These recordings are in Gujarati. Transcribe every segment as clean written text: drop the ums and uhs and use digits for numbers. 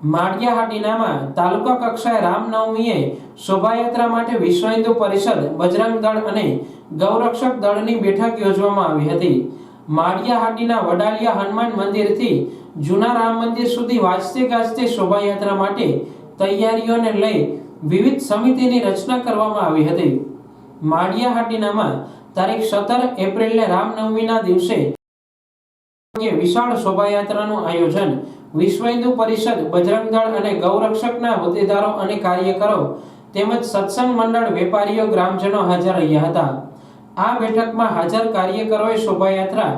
માળિયાહાટીનામાં તાલુકા કક્ષાએ રામનવમીએ શોભાયાત્રા માટે વિશ્વ હિન્દુ પરિષદ, બજરંગ દળ અને ગૌરક્ષક દળની બેઠક યોજવામાં આવી હતી। માળિયાહાટીના વડાલિયા હનુમાન મંદિરથી જૂના રામ મંદિર સુધી વાજતે ગાજતે શોભાયાત્રા માટે તૈયારીઓને લઈ વિવિધ સમિતિની રચના કરવામાં આવી હતી। માળિયાહાટીનામાં તારીખ 17 એપ્રિલને રામનવમીના દિવસે વિશાળ શોભાયાત્રાનું આયોજન વિશ્વ હિન્દુ પરિષદ, બજરંગ દળ અને ગૌરક્ષકના હોદ્દેદારો અને કાર્યકરો તેમજ સત્સંગ મંડળ, વેપારીઓ, ગ્રામજનો હાજર રહ્યા હતા। આ બેઠકમાં હાજર કાર્યકરોએ શોભાયાત્રા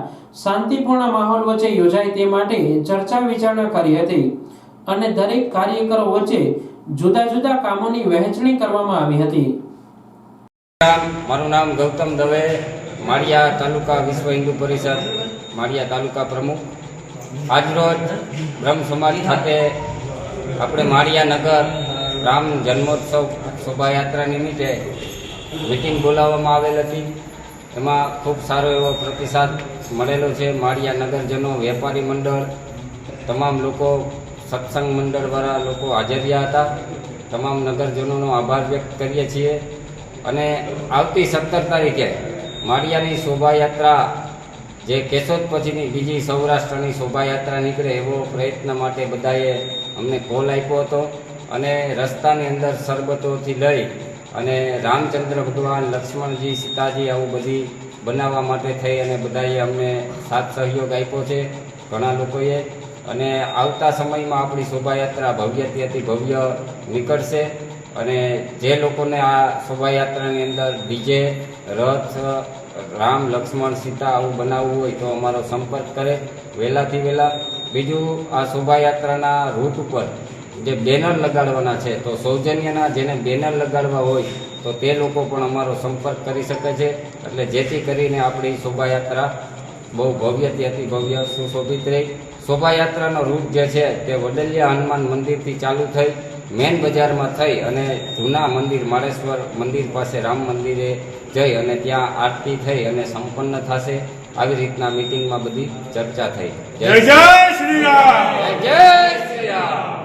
શાંતિપૂર્ણ માહોલ વચ્ચે યોજાય તે માટે ચર્ચા વિચારણા કરી હતી અને દરેક કાર્યકરો વચ્ચે જુદા જુદા કામોની વહેંચણી કરવામાં આવી હતી। મારું નામ ગૌતમ દવે, માળિયા તાલુકા વિશ્વ હિન્દુ પરિષદ માળિયા તાલુકા પ્રમુખ। આજરોજ બ્રહ્મ સમાજ ખાતે આપણે માળિયા નગર રામ જન્મોત્સવ શોભાયાત્રા નિમિત્તે મિટિંગ બોલાવવામાં આવેલ હતી। એમાં ખૂબ સારો એવો પ્રતિસાદ મળેલો છે। માળિયા નગરજનો, વેપારી મંડળ, તમામ લોકો, સત્સંગ મંડળવાળા લોકો હાજર રહ્યા હતા। તમામ નગરજનોનો આભાર વ્યક્ત કરીએ છીએ અને આવતી 17 તારીખે માળિયાની શોભાયાત્રા જે કેશોદ પછીની બીજી સૌરાષ્ટ્રની શોભાયાત્રા નીકળે એવો પ્રયત્ન માટે બધાએ અમને કોલ આપ્યો હતો અને રસ્તાની અંદર શરબતોથી લઈ અને રામચંદ્ર ભગવાન, લક્ષ્મણજી, સીતાજી આવું બધી બનાવવા માટે થઈ અને બધાએ અમને સાથ સહયોગ આપ્યો છે ઘણા લોકોએ। અને આવતા સમયમાં આપણી શોભાયાત્રા ભવ્યથી અતિ ભવ્ય નીકળશે અને જે લોકોને આ શોભાયાત્રાની અંદર ડીજે, રથ, રામ, લક્ષ્મણ, સીતા આવું બનાવવું હોય તો અમારો સંપર્ક કરે વહેલાથી વહેલા। બીજું, આ શોભાયાત્રાના રૂટ ઉપર જે બેનર લગાડવાના છે તો સૌજન્યના જેને બેનર લગાડવા હોય તો તે લોકો પણ અમારો સંપર્ક કરી શકે છે, એટલે જેથી કરીને આપણી શોભાયાત્રા બહુ ભવ્યથી અતિ ભવ્ય સુશોભિત રહી। શોભાયાત્રાનો રૂટ જે છે તે વડલિયા હનુમાન મંદિરથી ચાલુ થઈ મેન બજારમાં થઈ અને જૂના મંદિર માળેશ્વર મંદિર પાસે રામ મંદિરે જઈ અને ત્યાં આરતી થઈ અને સંપન્ન થશે। આવી રીતના મીટિંગમાં બધી ચર્ચા થઈ। જય શ્રી રામ, જય શ્રી રામ।